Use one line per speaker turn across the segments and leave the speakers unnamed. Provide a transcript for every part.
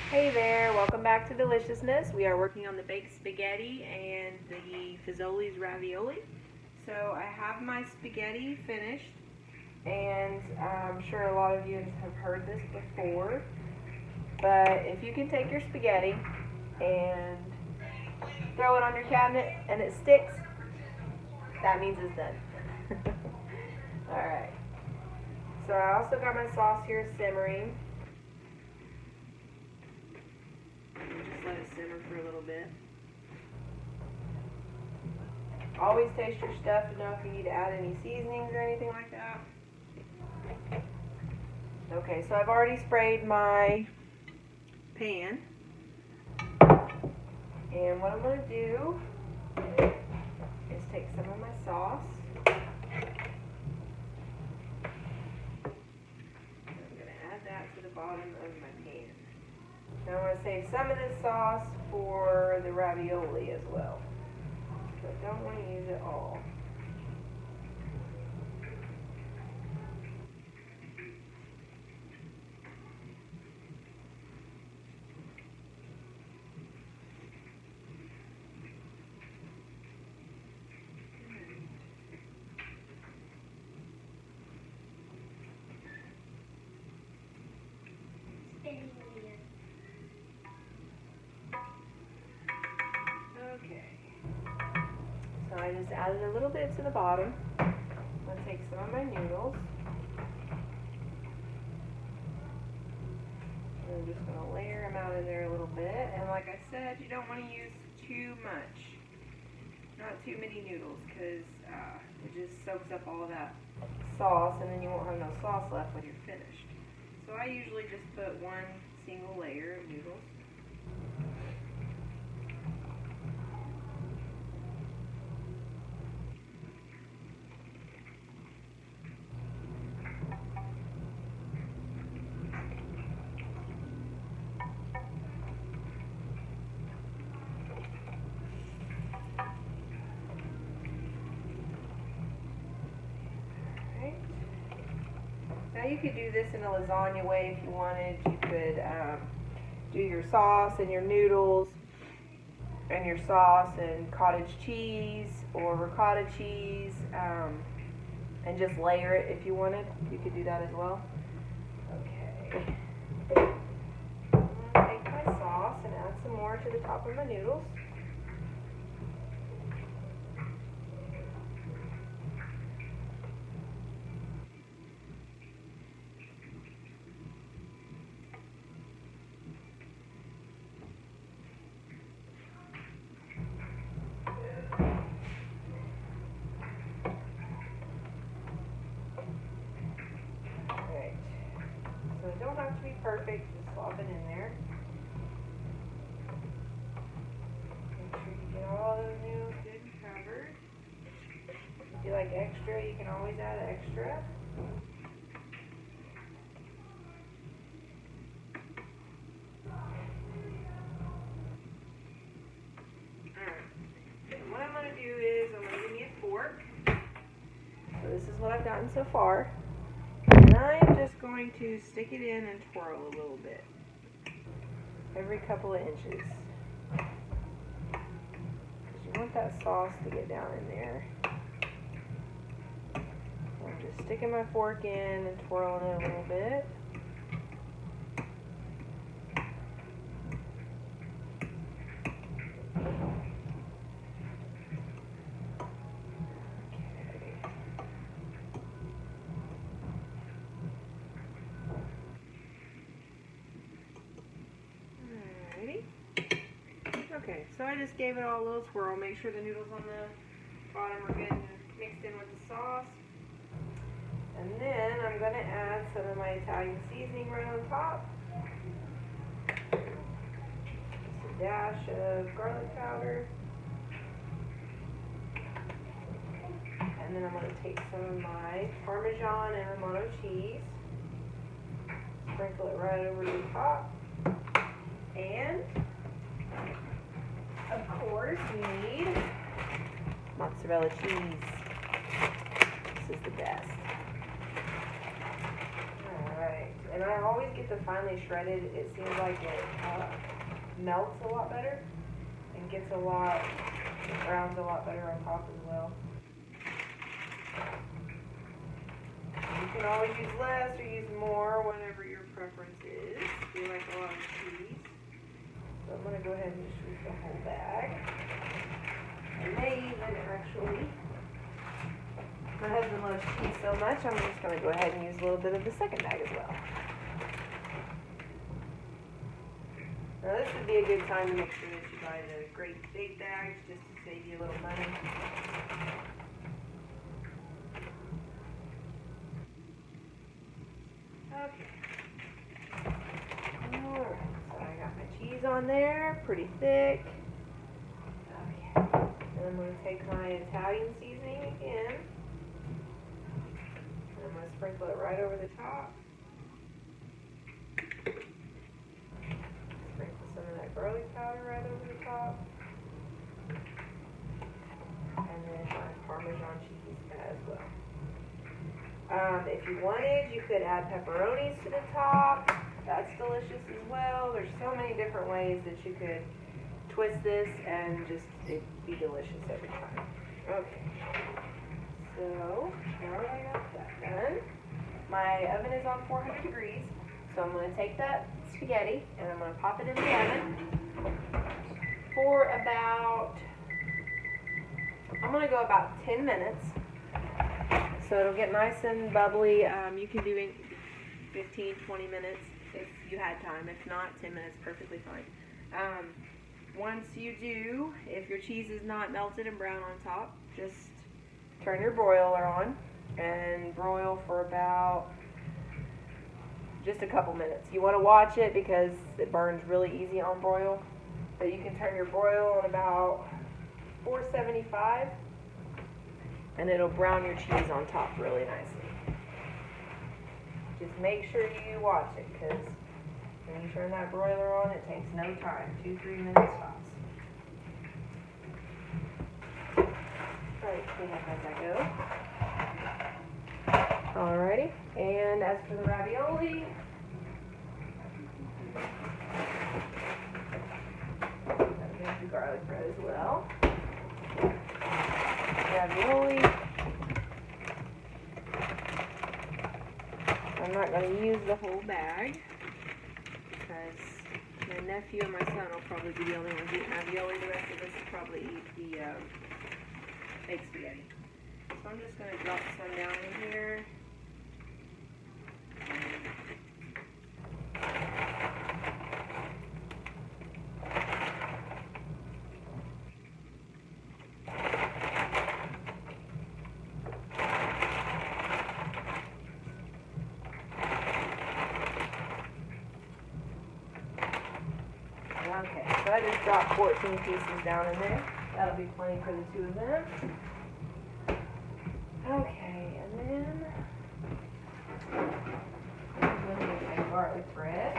Hey there, welcome back to Deliciousness. We are working on the baked spaghetti and the Fazoli's ravioli. So I have my spaghetti finished, and I'm sure a lot of you have heard this before, but if you can take your spaghetti and throw it on your cabinet and it sticks, that means it's done. Alright, so I also got my sauce here simmering. Just let it simmer for a little bit. Always taste your stuff to know if you need to add any seasonings or anything like that. Okay, so I've already sprayed my pan. And what I'm going to do is take some of my sauce. I'm going to add that to the bottom of my pan. Now I'm going to save some of this sauce for the ravioli as well. So I don't want to use it all. Okay, so I just added a little bit to the bottom. I'm going to take some of my noodles. I'm just going to layer them out in there a little bit. And like I said, you don't want to use too much. Not too many noodles, because it just soaks up all of that sauce, and then you won't have no sauce left when you're finished. So I usually just put one single layer of noodles. Now you could do this in a lasagna way if you wanted. You could do your sauce and your noodles and your sauce and cottage cheese or ricotta cheese and just layer it if you wanted. You could do that as well. Okay. I'm going to take my sauce and add some more to the top of my noodles. So it don't have to be perfect, just slop it in there. Make sure you get all those noodles good and covered. If you like extra, you can always add extra. Alright, what I'm going to do is I'm going to give me a fork. So this is what I've gotten so far. And I'm just going to stick it in and twirl a little bit. Every couple of inches. Because you want that sauce to get down in there. So I'm just sticking my fork in and twirling it a little bit. Okay, so I just gave it all a little twirl. Make sure the noodles on the bottom are good and mixed in with the sauce. And then I'm going to add some of my Italian seasoning right on top. Just a dash of garlic powder. And then I'm going to take some of my Parmesan and Romano cheese. Sprinkle it right over the top. And of course, we need mozzarella cheese. This is the best. Alright. And I always get the finely shredded. It seems like it melts a lot better and gets browns a lot better on top as well. You can always use less or use more, whatever your preference is. We like a lot of cheese. So I'm going to go ahead and just use the whole bag. I may even actually, my husband loves cheese so much, I'm just going to go ahead and use a little bit of the second bag as well. Now this would be a good time to make sure that you buy the great big bags just to save you a little money. Okay. Alright, so I got my cheese on there, pretty thick. Okay. And I'm going to take my Italian seasoning again. And I'm going to sprinkle it right over the top. Sprinkle some of that garlic powder right over the top. And then my Parmesan cheese as well. If you wanted, you could add pepperonis to the top. That's delicious as well. There's so many different ways that you could twist this and just it'd be delicious every time. Okay. So, now that I got that done, my oven is on 400 degrees. So I'm going to take that spaghetti and I'm going to pop it in the oven for about, I'm going to go about 10 minutes. So it'll get nice and bubbly. You can do it 15, 20 minutes if you had time. If not, 10 minutes, perfectly fine. Once you do, if your cheese is not melted and brown on top, just turn your broiler on and broil for about just a couple minutes. You want to watch it because it burns really easy on broil. But you can turn your broil on about 475. And it'll brown your cheese on top really nicely. Just make sure you watch it, because when you turn that broiler on, it takes no time. 2-3 minutes tops. Alright, clean up as I go. Alrighty, and as for the ravioli, I'm going to do garlic bread as well. Ravioli. I'm not going to use the whole bag because my nephew and my son will probably be the only ones eating ravioli. The rest of us will probably eat the baked spaghetti. So I'm just going to drop some down in here. Okay, so I just dropped 14 pieces down in there. That'll be plenty for the two of them. Okay, and then I'm going to get my garlic bread.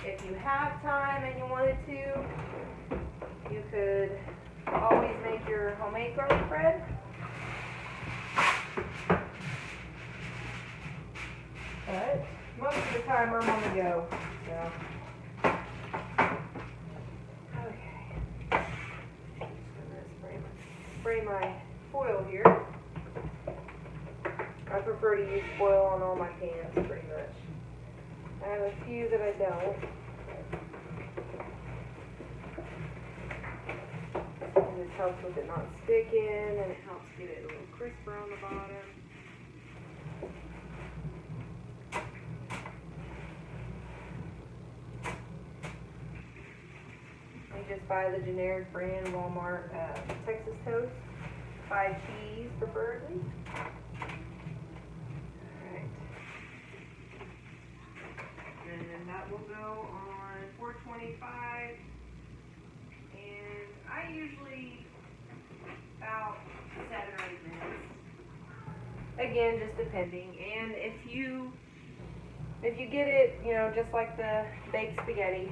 If you have time and you wanted to, you could always make your homemade garlic bread. But most of the time I'm on the go, so. Okay. Just gonna spray my foil here. I prefer to use foil on all my pans pretty much. I have a few that I don't. And this helps with it not sticking, and it helps get it a little crisper on the bottom. Just buy the generic brand Walmart Texas Toast, 5 cheese preferably. Alright. And then that will go on 425. And I usually about 7 or 8 minutes. Again, just depending. And if you get it, just like the baked spaghetti,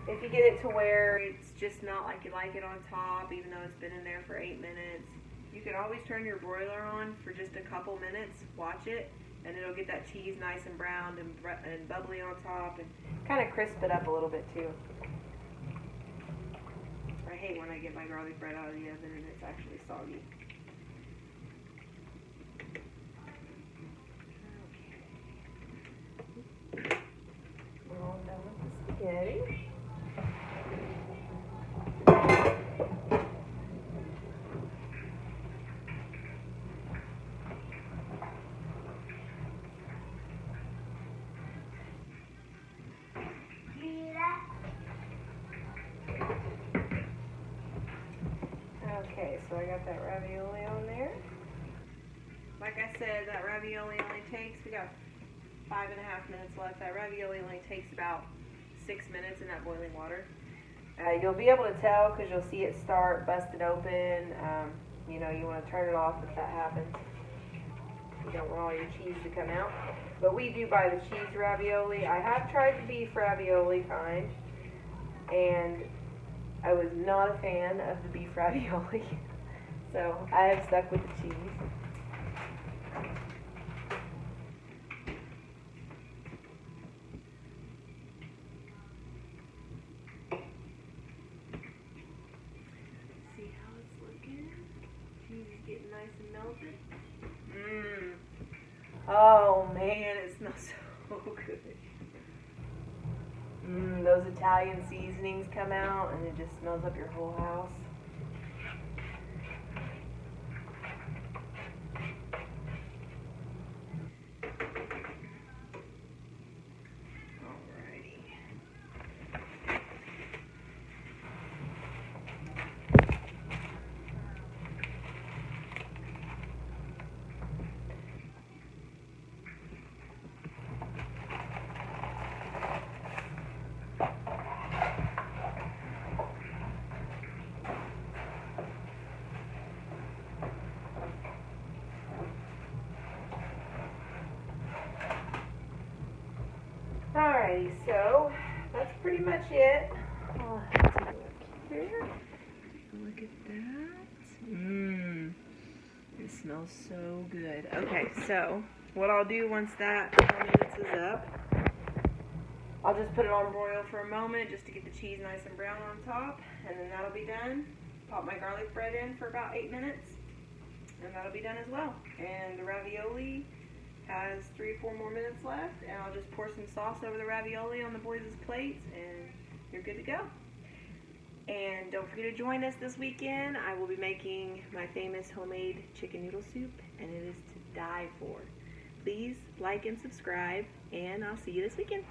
If you get it to where it's just not like you like it on top, even though it's been in there for 8 minutes, you can always turn your broiler on for just a couple minutes, watch it, and it'll get that cheese nice and browned and bubbly on top, and kind of crisp it up a little bit too. I hate when I get my garlic bread out of the oven and it's actually soggy. Okay. We're all done with the spaghetti. Okay, so I got that ravioli on there. Like I said, that ravioli only takes, we got 5.5 minutes left. That ravioli only takes about 6 minutes in that boiling water. You'll be able to tell because you'll see it start busting open. You know, you want to turn it off if that happens. You don't want all your cheese to come out. But we do buy the cheese ravioli. I have tried the beef ravioli kind, and I was not a fan of the beef ravioli. So I have stuck with the cheese. See how it's looking? Cheese is getting nice and melted. Oh man, it smells so good. Those Italian seasonings come out and it just smells up your whole house. Alrighty, so that's pretty much it. Oh, let's take a look here. Look at that. It smells so good. Okay, so what I'll do once that 4 minutes is up, I'll just put it on broil for a moment just to get the cheese nice and brown on top, and then that'll be done. Pop my garlic bread in for about 8 minutes, and that'll be done as well. And the ravioli has 3 or 4 more minutes left, and I'll just pour some sauce over the ravioli on the boys' plates, and you're good to go. And don't forget to join us this weekend. I will be making my famous homemade chicken noodle soup, and it is to die for. Please like and subscribe, and I'll see you this weekend.